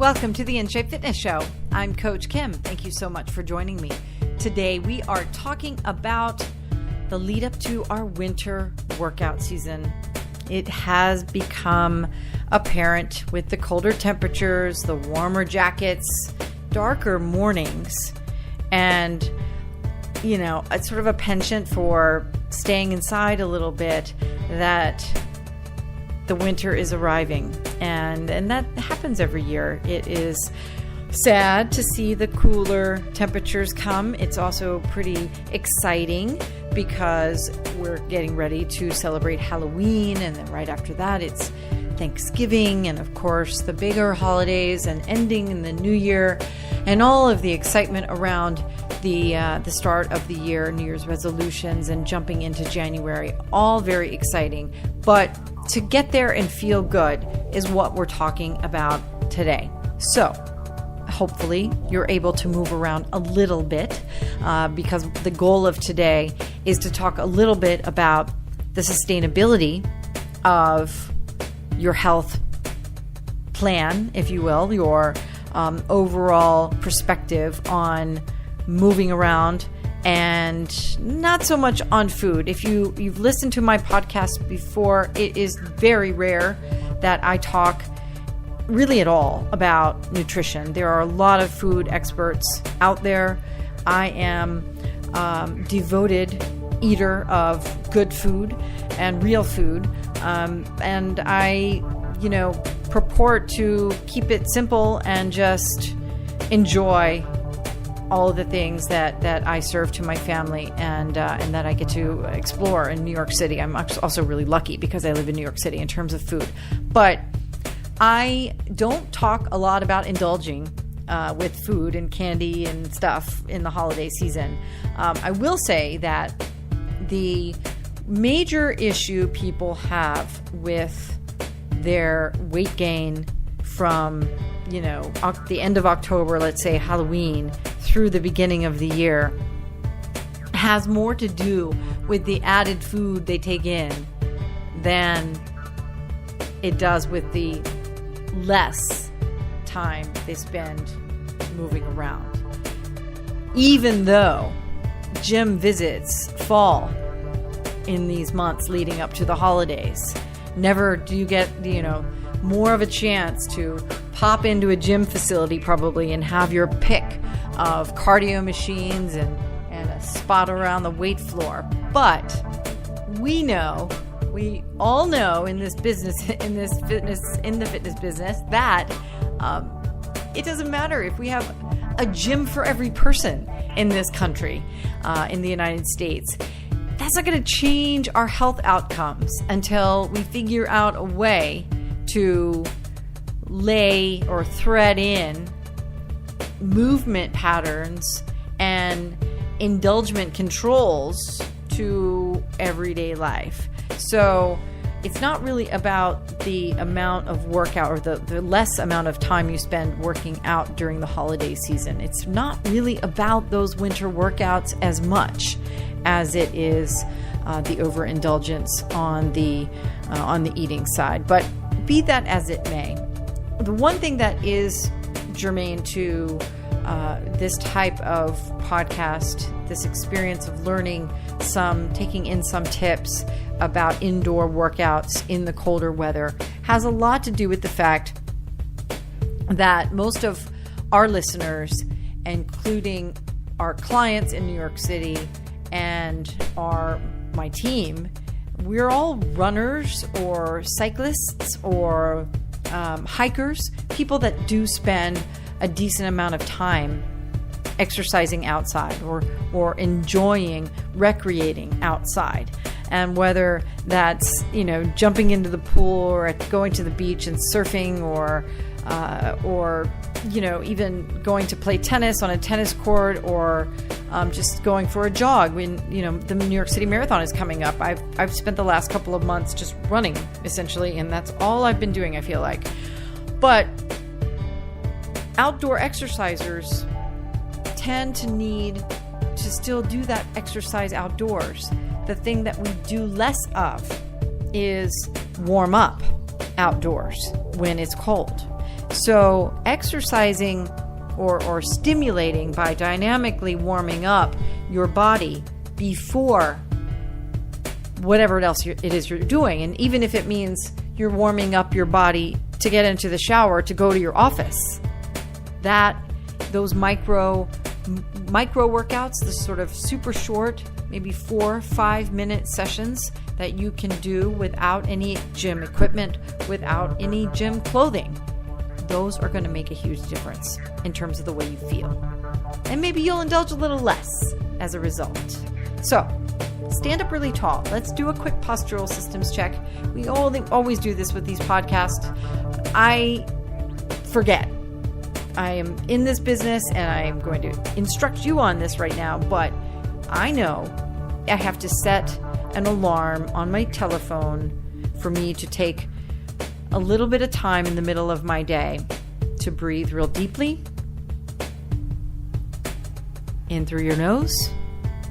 Welcome to the In Shape Fitness Show. I'm Coach Kim. Thank you so much for joining me. Today we are talking about the lead up to our winter workout season. It has become apparent with the colder temperatures, the warmer jackets, darker mornings, and it's sort of a penchant for staying inside a little bit that the winter is arriving, and that happens every year. It is sad to see the cooler temperatures come. It's also pretty exciting because we're getting ready to celebrate Halloween, and then right after that it's Thanksgiving, and of course the bigger holidays and ending in the new year, and all of the excitement around the start of the year, New Year's resolutions, and jumping into January. All very exciting, but to get there and feel good is what we're talking about today. So hopefully you're able to move around a little bit because the goal of today is to talk a little bit about the sustainability of your health plan, if you will, your overall perspective on moving around, and not so much on food. If you've listened to my podcast before, it is very rare that I talk really at all about nutrition. There are a lot of food experts out there. I am devoted eater of good food and real food, and I purport to keep it simple and just enjoy all of the things that I serve to my family and that I get to explore in New York City. I'm also really lucky because I live in New York City in terms of food. But I don't talk a lot about indulging with food and candy and stuff in the holiday season. I will say that the major issue people have with their weight gain from the end of October, let's say Halloween, through the beginning of the year, has more to do with the added food they take in than it does with the less time they spend moving around. Even though gym visits fall in these months leading up to the holidays, never do you get more of a chance to pop into a gym facility probably and have your pick of cardio machines and a spot around the weight floor. But we all know in this business, in the fitness business, that it doesn't matter if we have a gym for every person in this country, in the United States. That's not going to change our health outcomes until we figure out a way to lay or thread in movement patterns and indulgent controls to everyday life. So it's not really about the amount of workout or the less amount of time you spend working out during the holiday season. It's not really about those winter workouts as much as it is the overindulgence on the eating side. But be that as it may, the one thing that is germane to this type of podcast, this experience of learning taking in some tips about indoor workouts in the colder weather, has a lot to do with the fact that most of our listeners, including our clients in New York City and my team, we're all runners or cyclists or hikers, people that do spend a decent amount of time exercising outside or enjoying recreating outside. And whether that's jumping into the pool or going to the beach and surfing or even going to play tennis on a tennis court or just going for a jog when the New York City Marathon is coming up. I've spent the last couple of months just running essentially, and that's all I've been doing, I feel like. But outdoor exercisers tend to need to still do that exercise outdoors. The thing that we do less of is warm up outdoors when it's cold. So exercising or stimulating by dynamically warming up your body before whatever else it is you're doing, and even if it means you're warming up your body to get into the shower to go to your office, those micro workouts, the sort of super short, maybe 4-5 minute sessions that you can do without any gym equipment, without any gym clothing, those are going to make a huge difference in terms of the way you feel. And maybe you'll indulge a little less as a result. So stand up really tall. Let's do a quick postural systems check. We always do this with these podcasts. I forget. I am in this business and I am going to instruct you on this right now, but I know I have to set an alarm on my telephone for me to take a little bit of time in the middle of my day to breathe real deeply. In through your nose.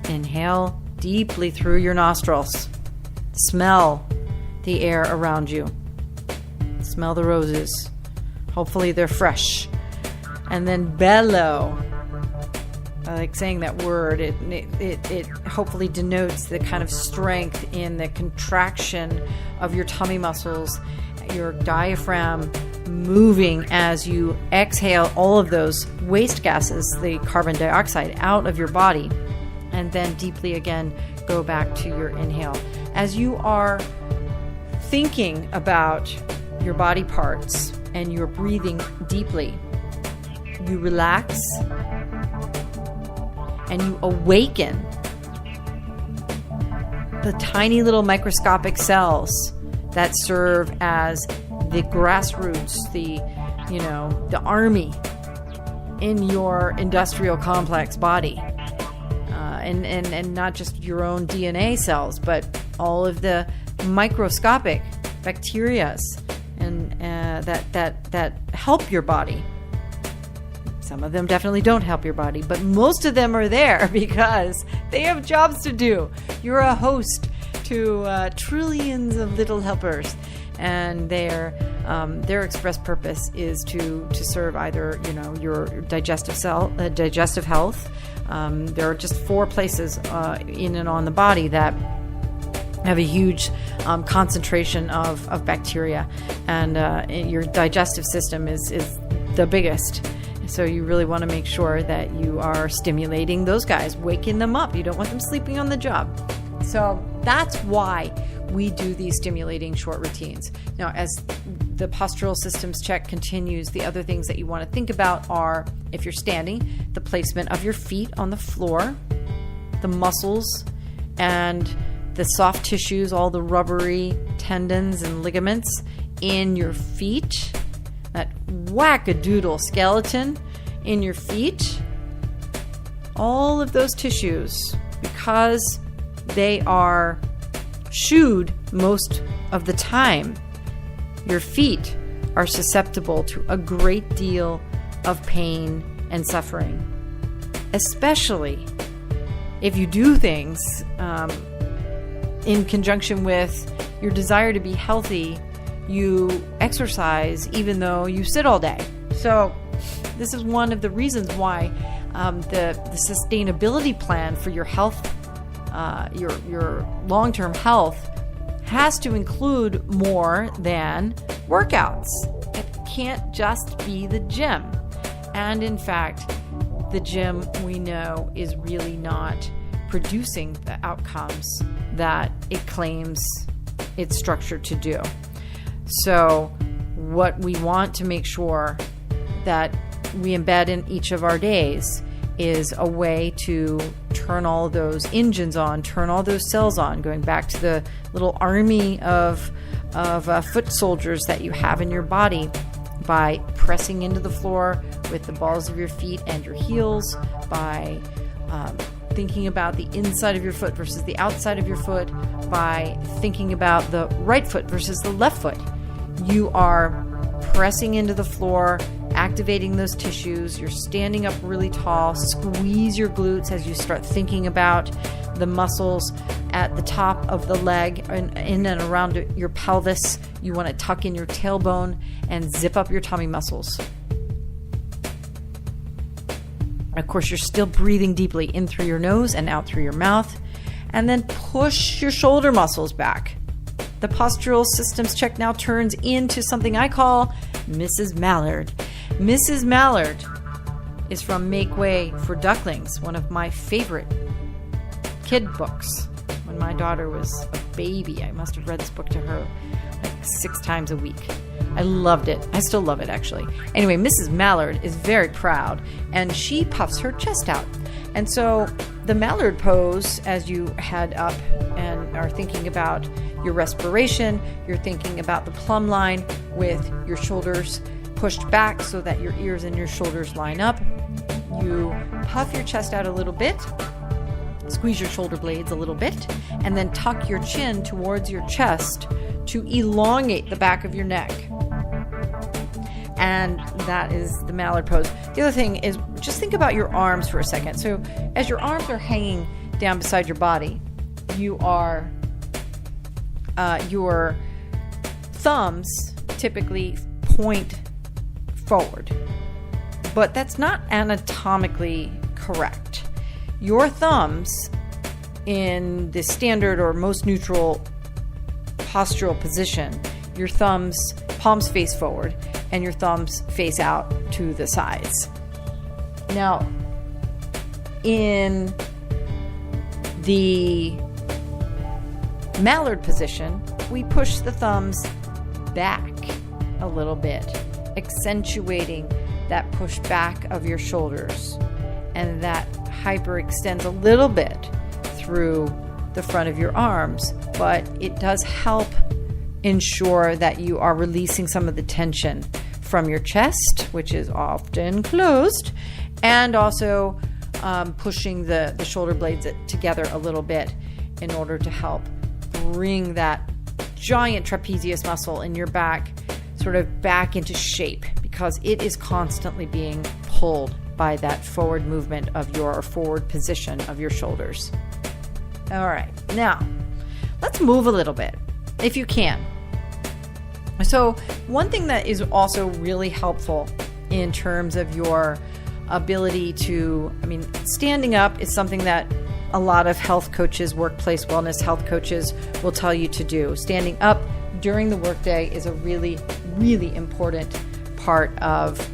Inhale deeply through your nostrils. Smell the air around you. Smell the roses. Hopefully they're fresh. And then bellow. I like saying that word. It hopefully denotes the kind of strength in the contraction of your tummy muscles, your diaphragm moving as you exhale all of those waste gases, the carbon dioxide, out of your body. And then deeply again, go back to your inhale. As you are thinking about your body parts and you're breathing deeply, you relax and you awaken the tiny little microscopic cells that serve as the grassroots, the army in your industrial complex body. And not just your own DNA cells, but all of the microscopic bacteria and that help your body. Some of them definitely don't help your body, but most of them are there because they have jobs to do. You're a host to trillions of little helpers, and their express purpose is to serve either your digestive health. There are just 4 places in and on the body that have a huge concentration of bacteria, and your digestive system is the biggest. So you really want to make sure that you are stimulating those guys, waking them up. You don't want them sleeping on the job. So that's why we do these stimulating short routines. Now, as the postural systems check continues, the other things that you want to think about are, if you're standing, the placement of your feet on the floor, the muscles and the soft tissues, all the rubbery tendons and ligaments in your feet, that wackadoodle skeleton in your feet, all of those tissues, because they are shoed most of the time, your feet are susceptible to a great deal of pain and suffering, especially if you do things in conjunction with your desire to be healthy. You exercise even though you sit all day. So this is one of the reasons why the sustainability plan for your health, your long-term health, has to include more than workouts. It can't just be the gym. And in fact, the gym, we know, is really not producing the outcomes that it claims it's structured to do. So what we want to make sure that we embed in each of our days is a way to turn all those engines on, turn all those cells on, going back to the little army of foot soldiers that you have in your body, by pressing into the floor with the balls of your feet and your heels, by thinking about the inside of your foot versus the outside of your foot, by thinking about the right foot versus the left foot. You are pressing into the floor, activating those tissues. You're standing up really tall. Squeeze your glutes as you start thinking about the muscles at the top of the leg and in and around your pelvis. You want to tuck in your tailbone and zip up your tummy muscles. Of course, you're still breathing deeply in through your nose and out through your mouth. And then push your shoulder muscles back. The postural systems check now turns into something I call Mrs. Mallard. Mrs. Mallard is from Make Way for Ducklings, one of my favorite kid books. When my daughter was a baby, I must have read this book to her like 6 times a week. I loved it. I still love it, actually. Anyway, Mrs. Mallard is very proud, and she puffs her chest out. And so the Mallard pose, as you head up and are thinking about your respiration, you're thinking about the plumb line with your shoulders pushed back so that your ears and your shoulders line up. You puff your chest out a little bit, squeeze your shoulder blades a little bit, and then tuck your chin towards your chest to elongate the back of your neck. And that is the Mallard pose. The other thing is just think about your arms for a second. So as your arms are hanging down beside your body, you are your thumbs typically point forward, but that's not anatomically correct. Your thumbs in the standard or most neutral postural position, your thumbs, palms face forward, and your thumbs face out to the sides. Now, in the Mallard position, we push the thumbs back a little bit, accentuating that push back of your shoulders, and that hyperextends a little bit through the front of your arms, but it does help ensure that you are releasing some of the tension from your chest, which is often closed, and also pushing the shoulder blades together a little bit in order to help bring that giant trapezius muscle in your back sort of back into shape, because it is constantly being pulled by that forward movement of your forward position of your shoulders. All right, now let's move a little bit if you can. So one thing that is also really helpful in terms of your ability to, standing up is something that a lot of health coaches, workplace wellness health coaches will tell you to do. Standing up during the workday is a really, really important part of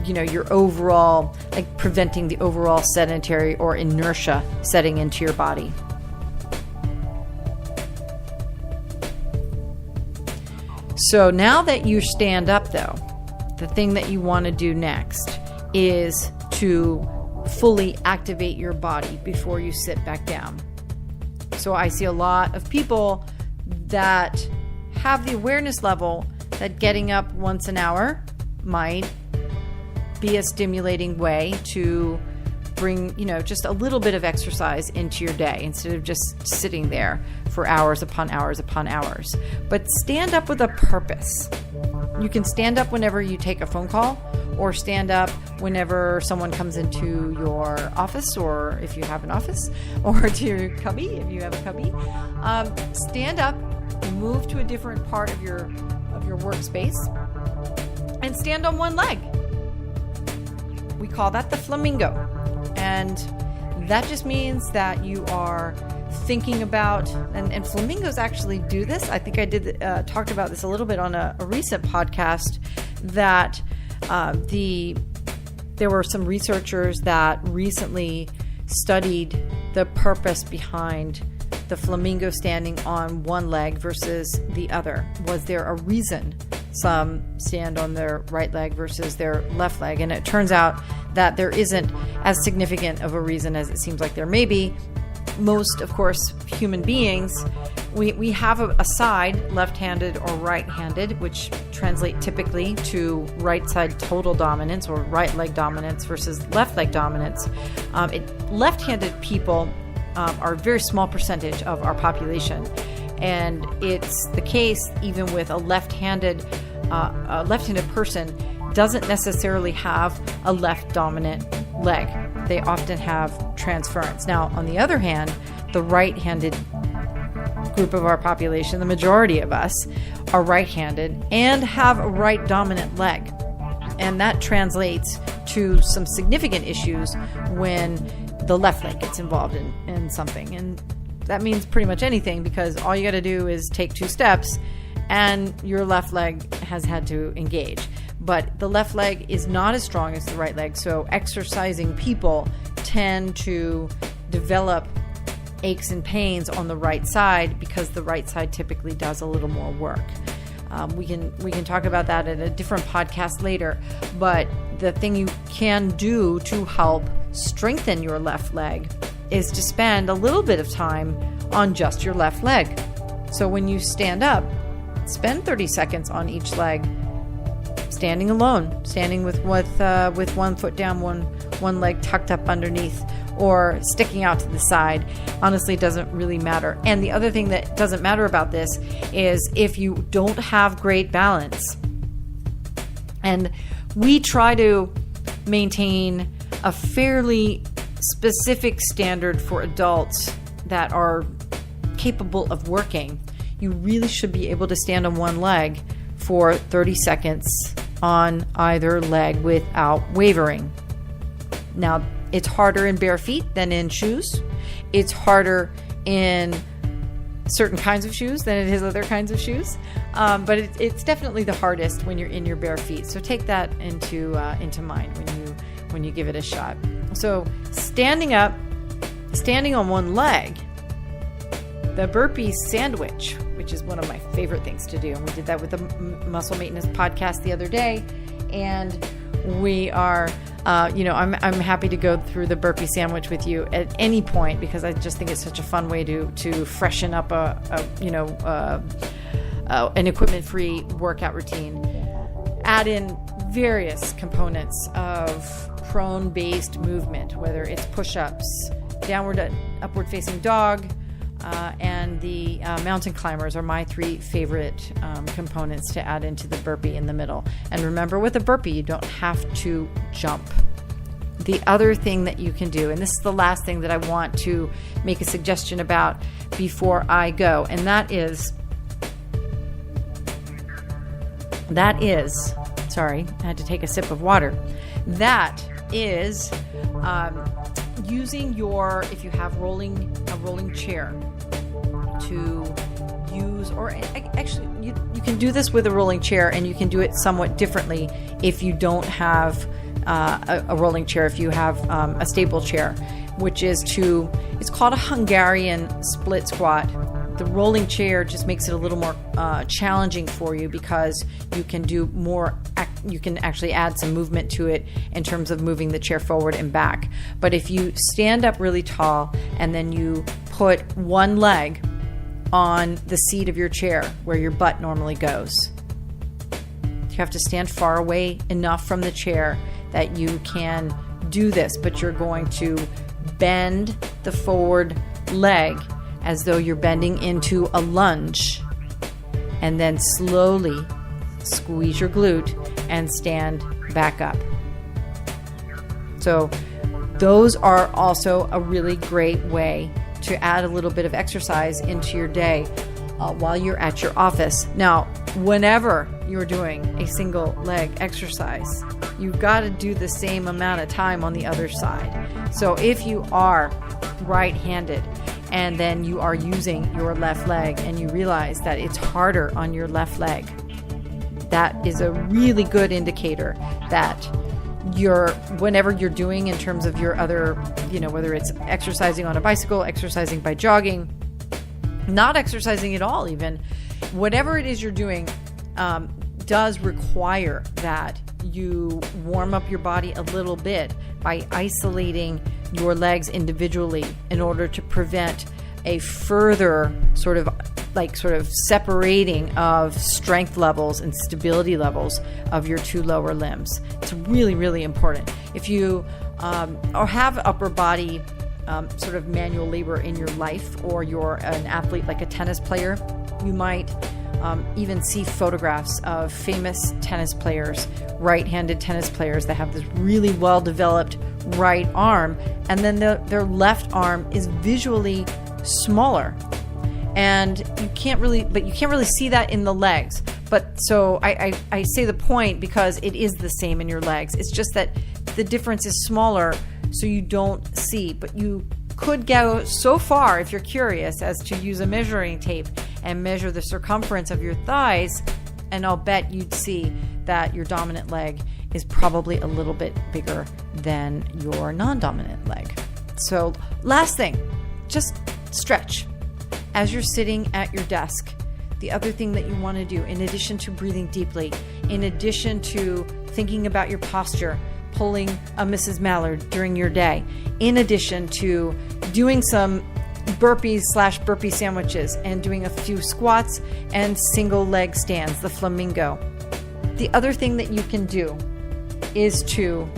your overall, like preventing the overall sedentary or inertia setting into your body. So now that you stand up, though, the thing that you want to do next is to fully activate your body before you sit back down. So I see a lot of people that have the awareness level that getting up once an hour might be a stimulating way to bring, just a little bit of exercise into your day instead of just sitting there for hours upon hours upon hours. But stand up with a purpose. You can stand up whenever you take a phone call, or stand up whenever someone comes into your office, or if you have an office, or to your cubby if you have a cubby. Stand up, move to a different part of your workspace, and stand on one leg. We call that the flamingo. And that just means that you are thinking about, and flamingos actually do this. I think I talked about this a little bit on a recent podcast, that there were some researchers that recently studied the purpose behind the flamingo standing on one leg versus the other. Was there a reason some stand on their right leg versus their left leg? And it turns out that there isn't as significant of a reason as it seems like there may be. Most, of course, human beings, we have a side, left-handed or right-handed, which translate typically to right side total dominance or right leg dominance versus left leg dominance. Left-handed people are a very small percentage of our population. And it's the case even with a left-handed left-handed person doesn't necessarily have a left dominant leg. They often have transference. Now, on the other hand, the right-handed group of our population, the majority of us, are right-handed and have a right dominant leg. And that translates to some significant issues when the left leg gets involved in something. And that means pretty much anything, because all you got to do is take 2 steps and your left leg has had to engage. But the left leg is not as strong as the right leg. So exercising people tend to develop aches and pains on the right side because the right side typically does a little more work. We can talk about that at a different podcast later. But the thing you can do to help strengthen your left leg is to spend a little bit of time on just your left leg. So when you stand up, spend 30 seconds on each leg, standing alone, standing with one foot down, one leg tucked up underneath, or sticking out to the side. Honestly, it doesn't really matter. And the other thing that doesn't matter about this is if you don't have great balance. And we try to maintain a fairly specific standard for adults that are capable of working. You really should be able to stand on one leg for 30 seconds on either leg without wavering. Now, it's harder in bare feet than in shoes. It's harder in certain kinds of shoes than it is other kinds of shoes. But it's definitely the hardest when you're in your bare feet. So take that into mind when you give it a shot. So standing up, standing on one leg, the burpee sandwich, which is one of my favorite things to do. And we did that with the Muscle Maintenance podcast the other day. And we are, I'm happy to go through the burpee sandwich with you at any point, because I just think it's such a fun way to freshen up an equipment-free workout routine. Add in various components of prone-based movement, whether it's push-ups, downward, upward-facing dog, and the mountain climbers are my 3 favorite components to add into the burpee in the middle. And remember, with a burpee, you don't have to jump. The other thing that you can do, and this is the last thing that I want to make a suggestion about before I go, and that is, sorry, I had to take a sip of water. That is using if you have a rolling chair, to use, or actually you can do this with a rolling chair, and you can do it somewhat differently if you don't have a rolling chair, if you have a stable chair, which is it's called a Hungarian split squat. The rolling chair just makes it a little more challenging for you, because you can do more. You can actually add some movement to it in terms of moving the chair forward and back. But if you stand up really tall and then you put one leg on the seat of your chair where your butt normally goes, you have to stand far away enough from the chair that you can do this, but you're going to bend the forward leg as though you're bending into a lunge, and then slowly squeeze your glute and stand back up. So those are also a really great way to add a little bit of exercise into your day while you're at your office. Now, whenever you're doing a single leg exercise, you've got to do the same amount of time on the other side. So if you are right-handed and then you are using your left leg and you realize that it's harder on your left leg, that is a really good indicator that whenever you're doing in terms of your other, whether it's exercising on a bicycle, exercising by jogging, not exercising at all even, whatever it is you're doing does require that you warm up your body a little bit by isolating your legs individually in order to prevent a further sort of separating of strength levels and stability levels of your 2 lower limbs. It's really, really important. If you or have upper body sort of manual labor in your life, or you're an athlete like a tennis player, you might even see photographs of famous tennis players, right-handed tennis players that have this really well-developed right arm, and then their left arm is visually smaller. And you can't really see that in the legs. But so I say the point because it is the same in your legs. It's just that the difference is smaller, so you don't see. But you could go so far, if you're curious, as to use a measuring tape and measure the circumference of your thighs, and I'll bet you'd see that your dominant leg is probably a little bit bigger than your non-dominant leg. So last thing, just stretch. As you're sitting at your desk, the other thing that you want to do, in addition to breathing deeply, in addition to thinking about your posture, pulling a Mrs. Mallard during your day, in addition to doing some burpees/burpee sandwiches and doing a few squats and single leg stands, the flamingo. The other thing that you can do is to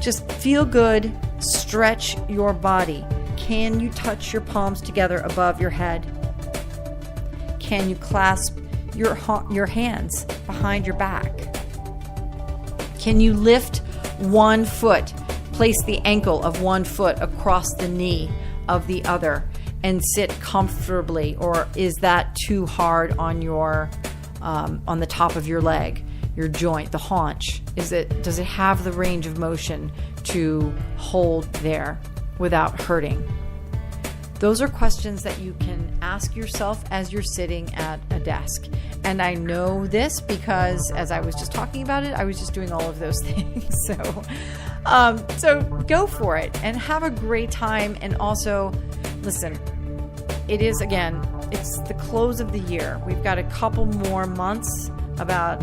just feel good, stretch your body. Can you touch your palms together above your head? Can you clasp your hands behind your back? Can you lift one foot, place the ankle of one foot across the knee of the other and sit comfortably? Or is that too hard on your on the top of your leg, your joint, the haunch? Does it have the range of motion to hold there without hurting? Those are questions that you can ask yourself as you're sitting at a desk. And I know this because as I was just talking about it, I was just doing all of those things. So go for it and have a great time. And also, listen, it's the close of the year. We've got a couple more months, about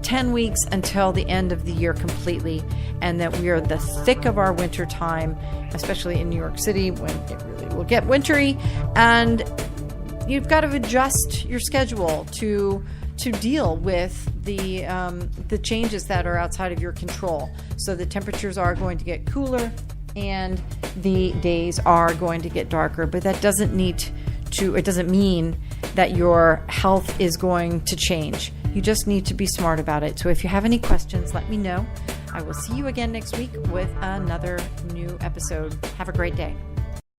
10 weeks until the end of the year completely, and that we are the thick of our winter time, especially in New York City when it really will get wintry, and you've got to adjust your schedule to deal with the changes that are outside of your control. So the temperatures are going to get cooler and the days are going to get darker, but that doesn't mean that your health is going to change. You just need to be smart about it. So if you have any questions, let me know. I will see you again next week with another new episode. Have a great day.